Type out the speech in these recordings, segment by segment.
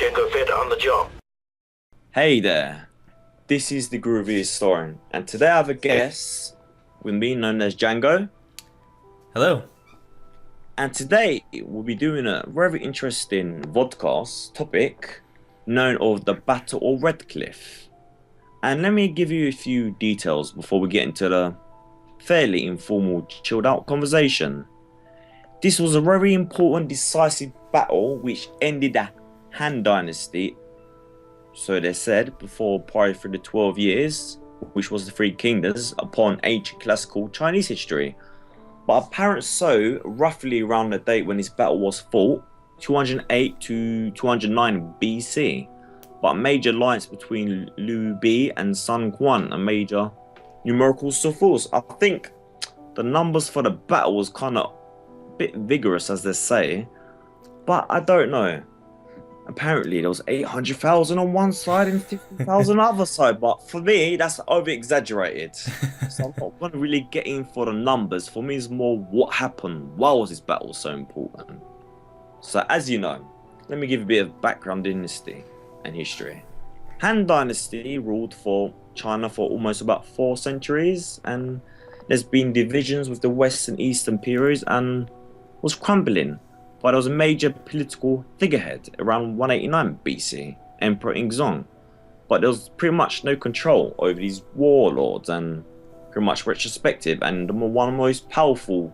Django Fett on the job. Hey there, this is the Groovy historian, and today I have a guest with me known as Django. Hello. And today we'll be doing a very interesting vodcast topic known of the Battle of Redcliffe. And let me give you a few details before we get into the fairly informal, chilled out conversation. This was a very important, decisive battle which ended the Han Dynasty, so they said, before prior through the 12 years, which was the Three Kingdoms, upon ancient classical Chinese history. But apparent so, roughly around the date when this battle was fought, 208 to 209 BC. But a major alliance between Liu Bei and Sun Quan, a major numerical source. I think the numbers for the battle was kind of a bit vigorous, as they say, but I don't know. Apparently there was 800,000 on one side and 50,000 on the other side, but for me that's over exaggerated. So I'm not going to really get in for the numbers. For me it's more what happened. Why was this battle so important? So as you know, let me give a bit of background dynasty and history. Han Dynasty ruled for China for almost about 4 centuries, and there's been divisions with the west and eastern periods and was crumbling. But there was a major political figurehead around 189 BC, Emperor Ingzong. But there was pretty much no control over these warlords, and pretty much retrospective, and one of the most powerful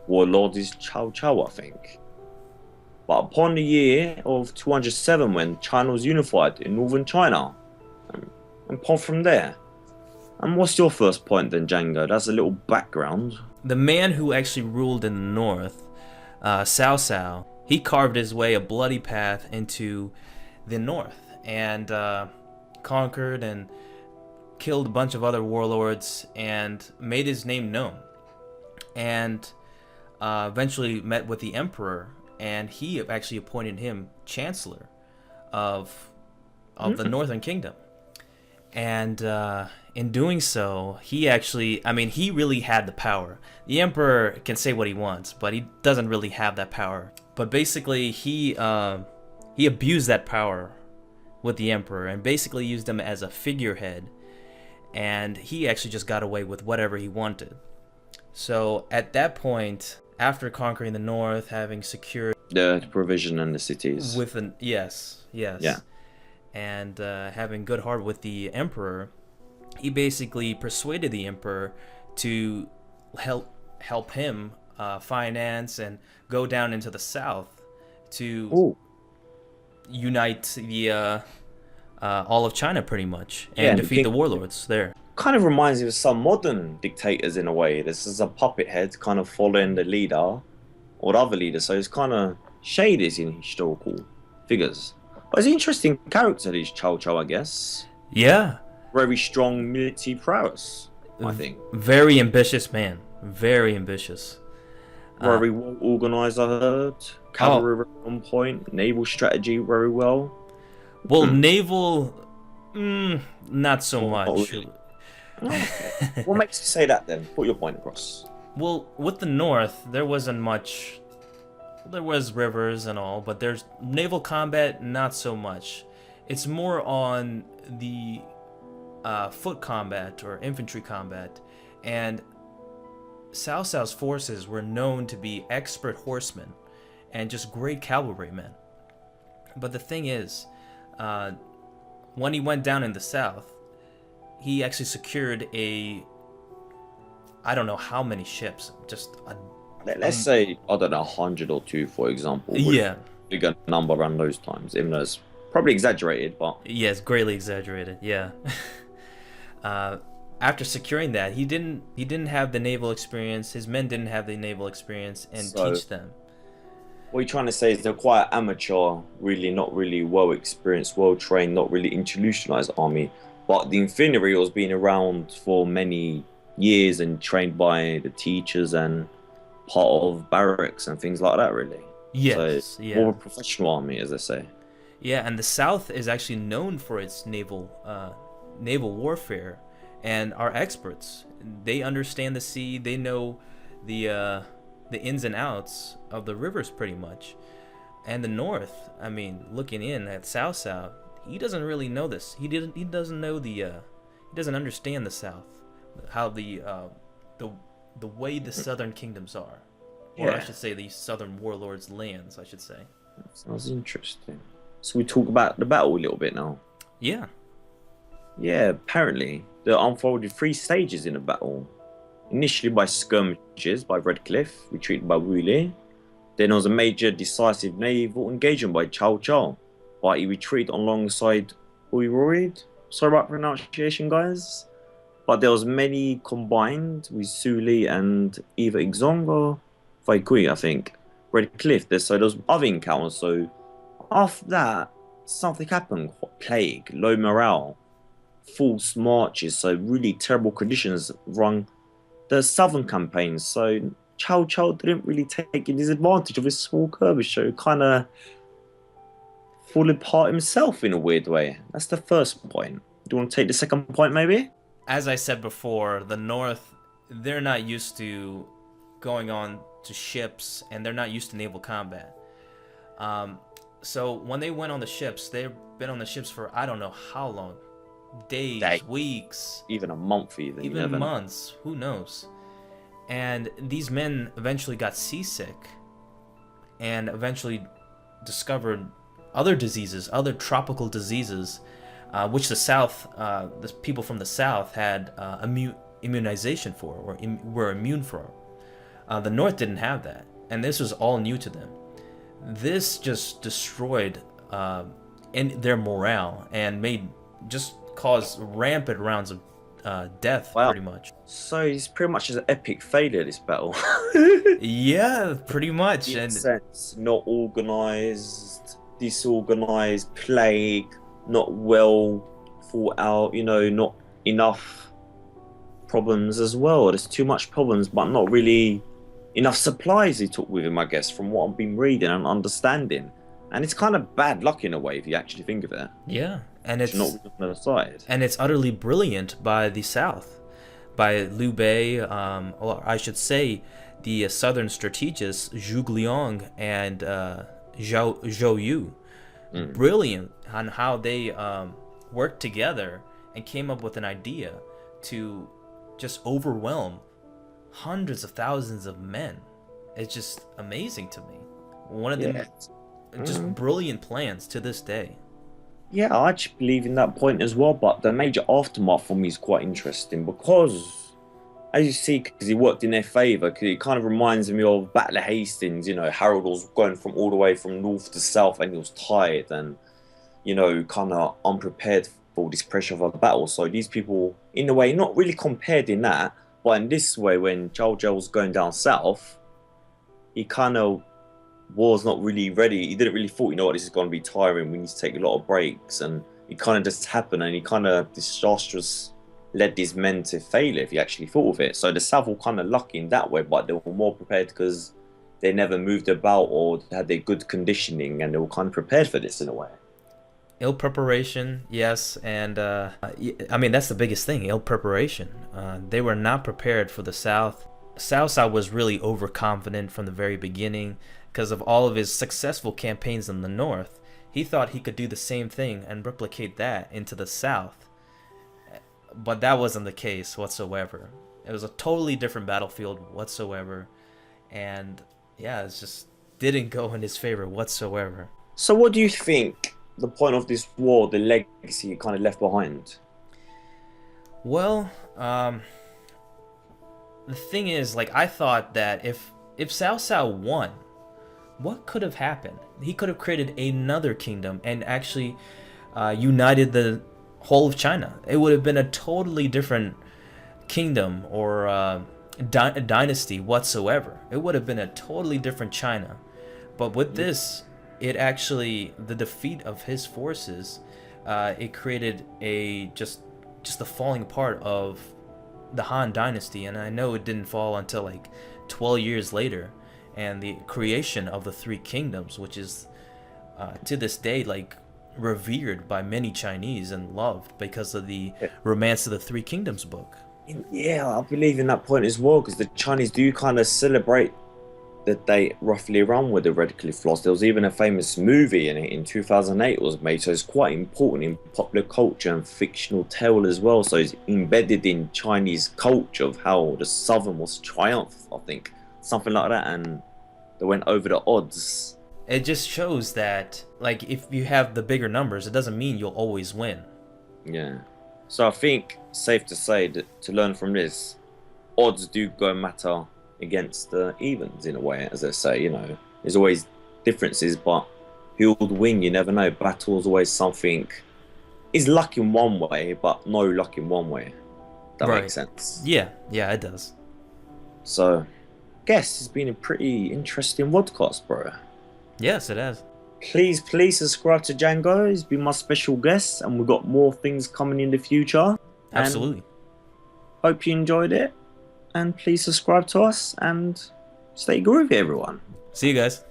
warlords is Cao Cao, I think. But upon the year of 207, when China was unified in northern China, and upon from there. And what's your first point then, Django? That's a little background. The man who actually ruled in the north, Cao Cao, he carved his way a bloody path into the north and conquered and killed a bunch of other warlords and made his name known. And eventually met with the emperor, and he actually appointed him chancellor of the Northern Kingdom. And in doing so, he really had the power. The emperor can say what he wants, but he doesn't really have that power. But basically, he abused that power with the emperor and basically used him as a figurehead. And he actually just got away with whatever he wanted. So at that point, after conquering the north, having secured The provision and the cities. yes, Yeah. and having good heart with the emperor, he basically persuaded the emperor to help him finance and go down into the south to unite the all of China pretty much and defeat the warlords there. Kind of reminds me of some modern dictators in a way. This is a puppet head kind of following the leader or the other leader, so it's kind of shades in historical figures. But it's an interesting character, this Cao Cao, I guess. Yeah. Very strong military prowess, I think. Very ambitious man. Very ambitious. Very well organised, I heard. Cavalry on point. Naval strategy very well. Well, naval, not so much. Really. Okay. What makes you say that then? Put your point across. Well, with the north, there wasn't much. There was rivers and all, but there's naval combat, not so much. It's more on the foot combat or infantry combat. And Cao Cao's forces were known to be expert horsemen and just great cavalrymen. But the thing is, when he went down in the south, he actually secured I don't know how many ships, just Let's say, I don't know, 100 or 2, for example. Yeah. Bigger number around those times, even though it's probably exaggerated, but... Yes, greatly exaggerated, yeah. After securing that, he didn't have the naval experience, his men didn't have the naval experience and teach them. What you're trying to say is they're quite amateur, really not really well experienced, well trained, not really institutionalized army. But the infantry was being around for many years and trained by the teachers and part of barracks and things like that, really. Yes, so yeah. More of a professional army, as they say. Yeah, and the South is actually known for its naval warfare, and are experts. They understand the sea. They know the ins and outs of the rivers pretty much, And the North, I mean, looking in at Cao Cao, he doesn't really know this. He doesn't know he doesn't understand the South, how the the way the Southern kingdoms are, or I Yeah, should say the Southern Warlords' lands, I should say. sounds interesting. So we talk about the battle a little bit now. Yeah. Yeah, apparently there unfolded three stages in the battle. Initially by skirmishes by Redcliffe, retreated by Woolley. Then there was a major decisive naval engagement by Cao Cao, but he retreated alongside Uiroid. Sorry about pronunciation, guys. But there was many combined with Suli and either Ixonga, Faikui, I think. Redcliffe, so there was other encounters. So after that, something happened. Plague, low morale, false marches, so really terrible conditions run the southern campaigns. So Cao Cao didn't really take disadvantage of his small curvature, kind of fall apart himself in a weird way. That's the first point. Do you want to take the second point, maybe? As I said before, the North, they're not used to going on to ships, and they're not used to naval combat. So when they went on the ships, they've been on the ships for I don't know how long, days, Day. weeks, Even a month, even. You even never know. months, who knows. And these men eventually got seasick and eventually discovered other diseases, other tropical diseases, which the people from the South had immunization for, or were immune for. The North didn't have that, and this was all new to them. This just destroyed in their morale and just caused rampant rounds of death, Wow. pretty much. So it's pretty much an epic failure, this battle. Yeah, pretty much. In a And sense, not organized, disorganized, plague, not well thought out, not enough problems as well. There's too much problems, but not really enough supplies he took with him, I guess, from what I've been reading and understanding. And it's kind of bad luck in a way if you actually think of it. yeah, and It's not really on the side. and it's utterly brilliant by the South, by Liu Bei, or I should say, the Southern strategists Zhuge Liang and Zhou Yu. Brilliant on how they worked together and came up with an idea to just overwhelm hundreds of thousands of men. It's just amazing to me. One of them, just brilliant plans to this day. Yeah, I actually believe in that point as well, but the major aftermath for me is quite interesting because, as you see, because he worked in their favour, because it kind of reminds me of Battle of Hastings. Harold was going from all the way from north to south and he was tired and, kind of unprepared for this pressure of a battle. So these people, in a way, not really compared in that, but in this way, when Cao Cao was going down south, he kind of was not really ready. He didn't really thought, this is going to be tiring. We need to take a lot of breaks. And it kind of just happened and he kind of disastrous led these men to failure if you actually thought of it. So the South were kind of lucky in that way, but they were more prepared because they never moved about or had their good conditioning and they were kind of prepared for this in a way. Ill preparation, yes, and I mean that's the biggest thing. Ill preparation. They were not prepared for the South. Cao Cao was really overconfident from the very beginning because of all of his successful campaigns in the North. He thought he could do the same thing and replicate that into the South, but that wasn't the case whatsoever. It was a totally different battlefield whatsoever, and yeah, it just didn't go in his favor whatsoever. So what do you think the point of this war, the legacy it kind of left behind? Well, the thing is, I thought that if Cao Cao won, what could have happened? He could have created another kingdom and actually united the whole of China. It would have been a totally different kingdom or dynasty whatsoever. It would have been a totally different China. But with this, the defeat of his forces, it created just the falling apart of the Han Dynasty. And I know it didn't fall until 12 years later, and the creation of the Three Kingdoms, which is to this day revered by many Chinese and loved because of the Romance of the Three Kingdoms book. Yeah, I believe in that point as well because the Chinese do kind of celebrate the date roughly around where the Red Cliff lost. There was even a famous movie in it in 2008 it was made, so it's quite important in popular culture and fictional tale as well. So it's embedded in Chinese culture of how the Southern was triumphed, I think. Something like that, and they went over the odds. It just shows that, like, if you have the bigger numbers, it doesn't mean you'll always win. Yeah. So I think safe to say that to learn from this, odds do go matter against the evens in a way, as they say. You know, there's always differences, but who would win? You never know. Battle is always something. Is luck in one way, but no luck in one way. That Right. makes sense. Yeah, it does. So, guess it's been a pretty interesting podcast, bro. Yes, it has. Please subscribe to Django. He's been my special guest, and we've got more things coming in the future. Absolutely. And hope you enjoyed it. And please subscribe to us and stay groovy, everyone. See you guys.